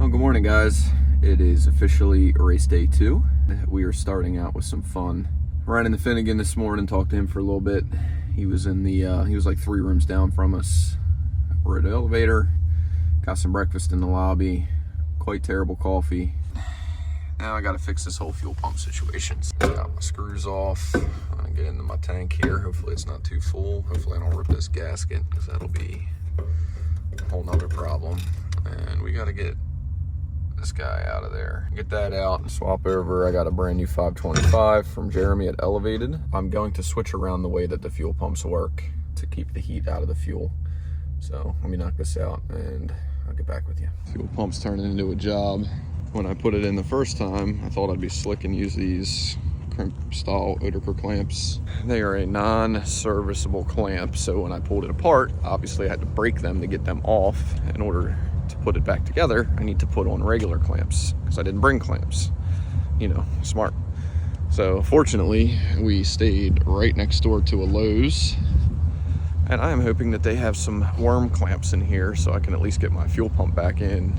Well, good morning, guys. It is officially race day 2. We are starting out with some fun. Ran into Finnegan this morning, talked to him for a little bit. He was in the, he was like 3 rooms down from us. We're at the elevator, got some breakfast in the lobby, quite terrible coffee. Now I gotta fix this whole fuel pump situation. Got my screws off. I'm gonna get into my tank here. Hopefully it's not too full. Hopefully I don't rip this gasket, because that'll be a whole nother problem. And we gotta get this guy out of there. Get that out and swap over. I got a brand new 525 from Jeremy at Elevated. I'm going to switch around the way that the fuel pumps work to keep the heat out of the fuel. So let me knock this out and I'll get back with you. Fuel pump's turning into a job. When I put it in the first time, I thought I'd be slick and use these crimp style Oederker clamps. They are a non-serviceable clamp, so when I pulled it apart, obviously I had to break them to get them off. In order to put it back together, I need to put on regular clamps because I didn't bring clamps. You know, smart. So fortunately, we stayed right next door to a Lowe's, and I am hoping that they have some worm clamps in here so I can at least get my fuel pump back in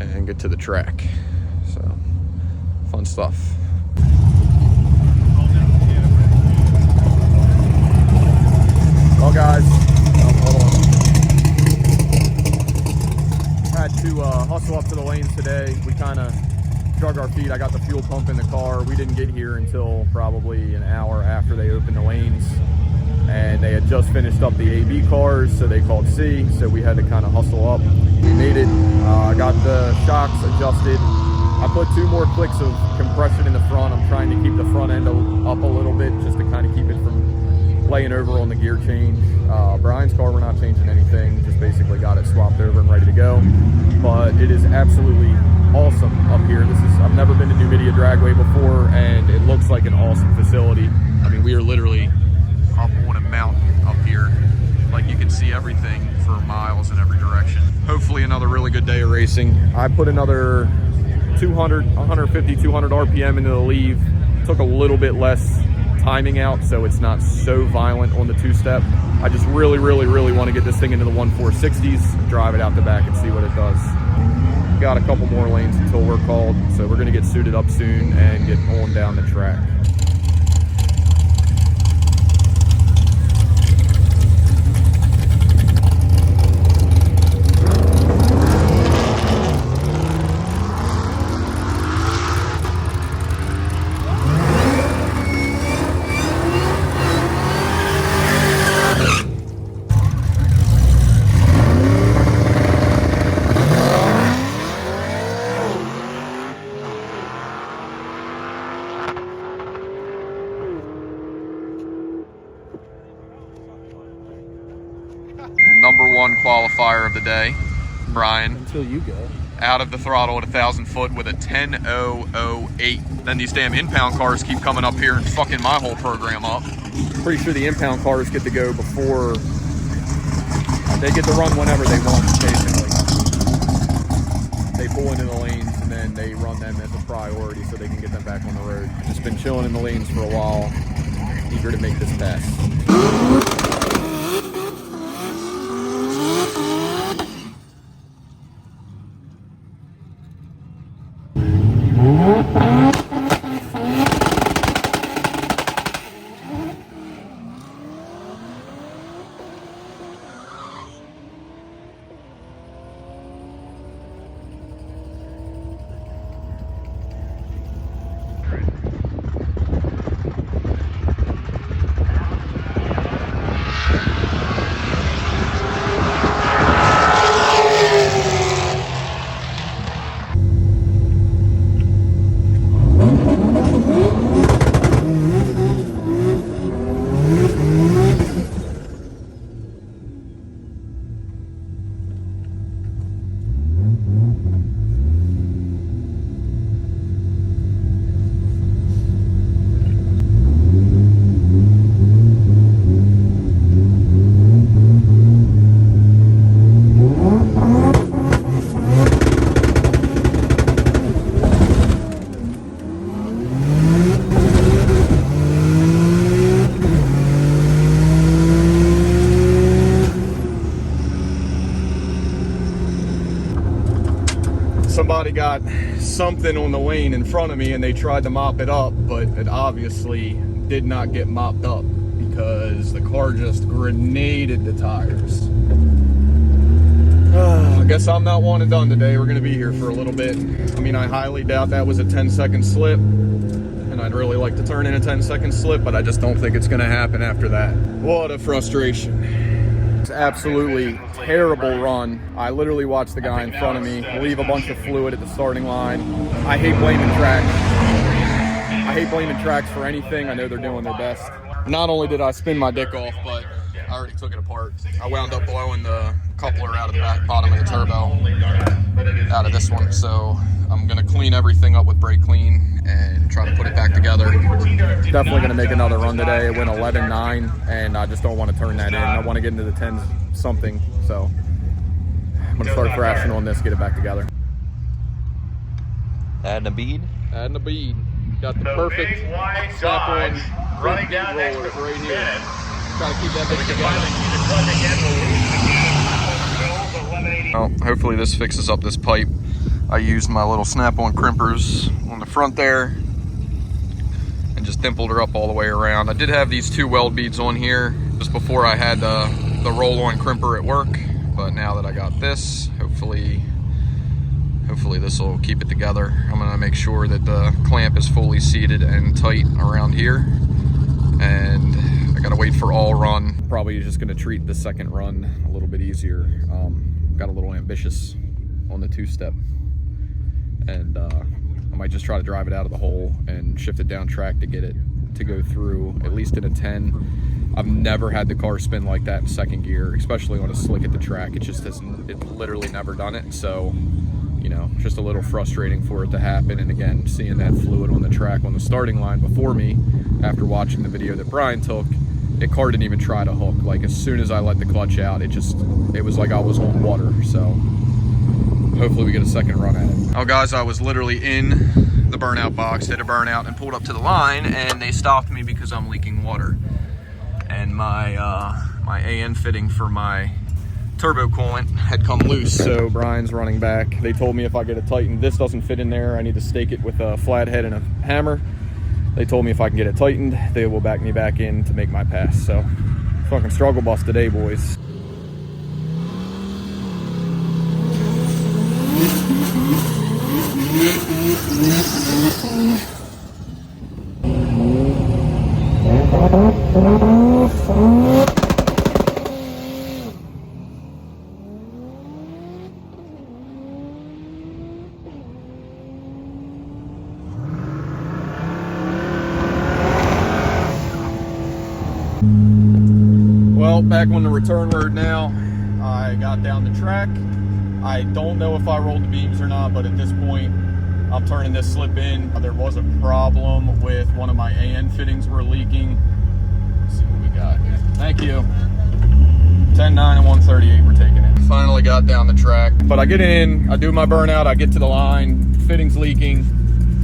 and get to the track. So, fun stuff. Well, guys, hold on. Had to hustle up to the lanes today. We kind of drug our feet. I got the fuel pump in the car. We didn't get here until probably an hour after they opened the lanes. And they had just finished up the AB cars, so they called C, so we had to kind of hustle up. We made it. Got the shocks adjusted. I put 2 more clicks of compression in the front. I'm trying to keep the front end up a little bit just to kind of keep it from laying over on the gear change. Brian's car, we're not changing anything, just basically got it swapped over and ready to go. But it is absolutely awesome up here. I've never been to Numidia Dragway before, and it looks like an awesome facility. I mean, we are literally up on a mountain up here. Like, you can see everything for miles in every direction. Hopefully another really good day of racing. I put another 150, 200 RPM into the leave. Took a little bit less timing out, so it's not so violent on the 2-step. I just really want to get this thing into the 1.460s, drive it out the back and see what it does. Got a couple more lanes until we're called, so we're gonna get suited up soon and get on down the track. Number 1 qualifier of the day, Brian. Until you go. Out of the throttle at 1,000 foot with a 10.008. Then these damn impound cars keep coming up here and fucking my whole program up. Pretty sure the impound cars get to go before, they get to run whenever they want, basically. They pull into the lanes and then they run them as a priority so they can get them back on the road. Just been chilling in the lanes for a while, eager to make this pass. somebody got something on the lane in front of me and they tried to mop it up, but it obviously did not get mopped up because the car just grenaded the tires. I guess I'm not one and done today. We're gonna be here for a little bit. I mean, I highly doubt that was a 10-second slip, and I'd really like to turn in a 10-second slip, but I just don't think it's gonna happen after that. What a frustration. It's absolutely terrible run. I literally watched the guy in front of me leave a bunch of fluid at the starting line. I hate blaming tracks. I hate blaming tracks for anything. I know they're doing their best. Not only did I spin my dick off, but I already took it apart. I wound up blowing the coupler out of the back bottom of the turbo out of this one. So I'm gonna clean everything up with brake clean and try to put it back together. Definitely gonna make another run today. It went 11.9 and I just don't want to turn that in. I want to get into the 10s something. So I'm gonna start thrashing on this, get it back together. Adding a bead? Adding a bead. Got the perfect snap-on running down rollers right here. Try to keep that bitch together. Well, hopefully this fixes up this pipe. I used my little snap-on crimpers on the front there and just dimpled her up all the way around. I did have these 2 weld beads on here just before I had the roll-on crimper at work, but now that I got this, hopefully this will keep it together. I'm gonna make sure that the clamp is fully seated and tight around here, and I gotta wait for all run. Probably just gonna treat the second run a little bit easier. Got a little ambitious on the 2-step, and I might just try to drive it out of the hole and shift it down track to get it to go through at least in a 10. I've never had the car spin like that in second gear, especially on a slick at the track. It just hasn't, it's literally never done it. So, you know, just a little frustrating for it to happen. And again, seeing that fluid on the track on the starting line before me, after watching the video that Brian took, the car didn't even try to hook. Like, as soon as I let the clutch out, it was like I was on water. So hopefully we get a second run at it. Oh guys, I was literally in the burnout box, did a burnout and pulled up to the line, and they stopped me because I'm leaking water. And my my AN fitting for my turbo coolant had come loose, so Brian's running back. They told me if I get it tightened, this doesn't fit in there, I need to stake it with a flathead and a hammer. They told me if I can get it tightened, they will back me back in to make my pass. So fucking struggle bus today, boys. Well, back on the return road now. I got down the track. I don't know if I rolled the beams or not, but at this point, I'm turning this slip in. There was a problem with one of my AN fittings were leaking. Let's see what we got here. Thank you. 10.9 and 138, we're taking it. Finally got down the track. But I get in, I do my burnout, I get to the line, fitting's leaking.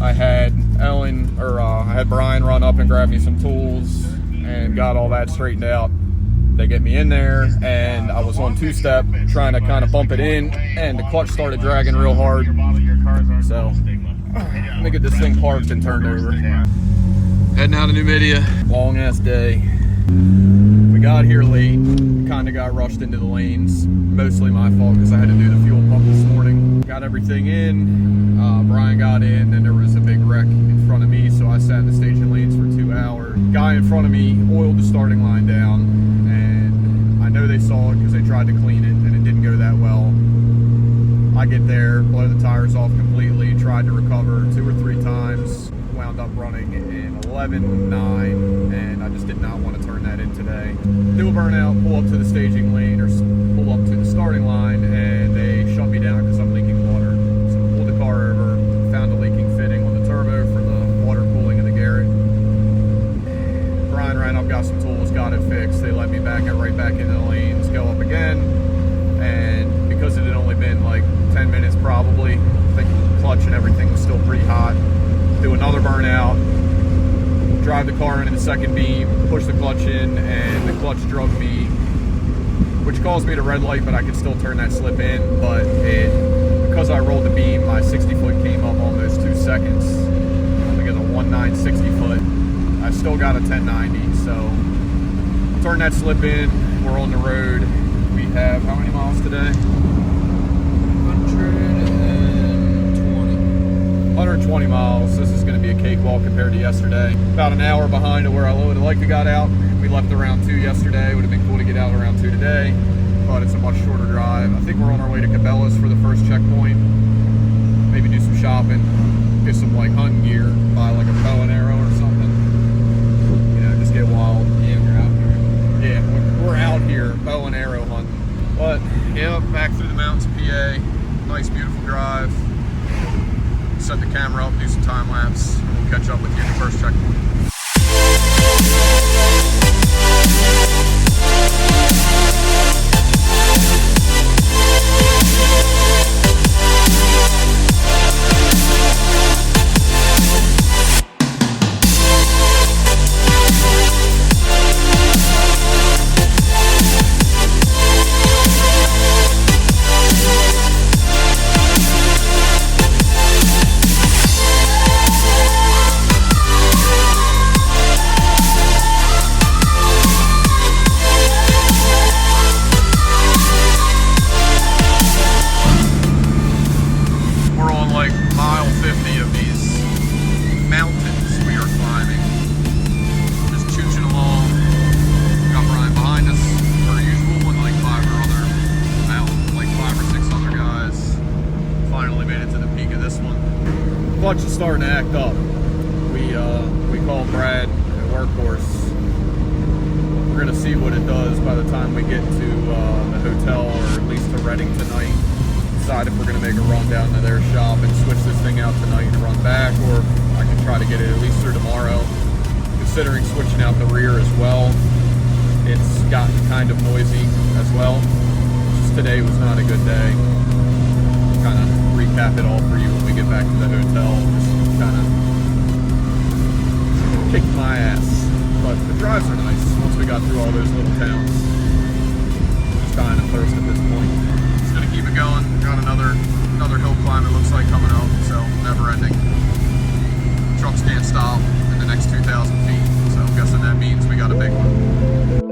I had I had Brian run up and grab me some tools and got all that straightened out. They get me in there, and I was on 2-step trying to kind of bump it in, and the clutch started dragging real hard. So let me get this thing parked and turned over. Heading out of Numidia. Long ass day. We got here late, kind of got rushed into the lanes. Mostly my fault because I had to do the fuel pump this morning. Got everything in. Brian got in, and there was a big wreck in front of me, so I sat in the staging lanes for 2 hours. Guy in front of me oiled the starting line down, and I know they saw it because they tried to clean it, and it didn't go that well. I get there, blow the tires off completely, tried to recover 2 or 3 times, wound up running in 11.9, and I just did not want to turn that in today. Do a burnout, pull up to the staging lane, or pull up to the starting line, and they shut me down because I'm leaking water. So I pulled the car over, found a leaking fitting on the turbo for the water cooling in the Garrett. Brian ran up, got some tools, got it fixed. They let me back right back into the lanes, go up again, and because it had only been like 10 minutes probably, I think the clutch and everything was still pretty hot. Do another burnout, drive the car into the second beam, push the clutch in, and the clutch drug me, which caused me to red light, but I could still turn that slip in. But because because I rolled the beam, my 60 foot came up almost 2 seconds. I get a 1.9 60 foot. I still got a 1090, so turn that slip in. We're on the road. We have how many miles today? 120 miles. This is going to be a cakewalk compared to yesterday. About an hour behind to where I would have liked to got out. We left around 2 yesterday. Would have been cool to get out around 2 today, but it's a much shorter drive. I think we're on our way to Cabela's for the first checkpoint. Maybe do some shopping, get some like hunting gear, buy like a bow and arrow or something. You know, just get wild. Yeah, we're out here. Yeah, we're out here bow and arrow hunting. But yeah, back through the mountains of PA. Nice, beautiful drive. Set the camera up, do some time lapse, and we'll catch up with you at the first checkpoint. Clutch is starting to act up. We called Brad at Workhorse. We're gonna see what it does by the time we get to the hotel, or at least to Reading tonight. Decide if we're gonna make a run down to their shop and switch this thing out tonight and run back, or I can try to get it at least through tomorrow. Considering switching out the rear as well, it's gotten kind of noisy as well. Just today was not a good day. Kind of recap it all for you when we get back to the hotel. Just kind of kicked my ass. But the drives are nice once we got through all those little towns. Just dying of thirst at this point. Just gonna keep it going. Got another hill climb it looks like coming up, so never ending. Trucks can't stop in the next 2,000 feet, so I'm guessing that means we got a big one.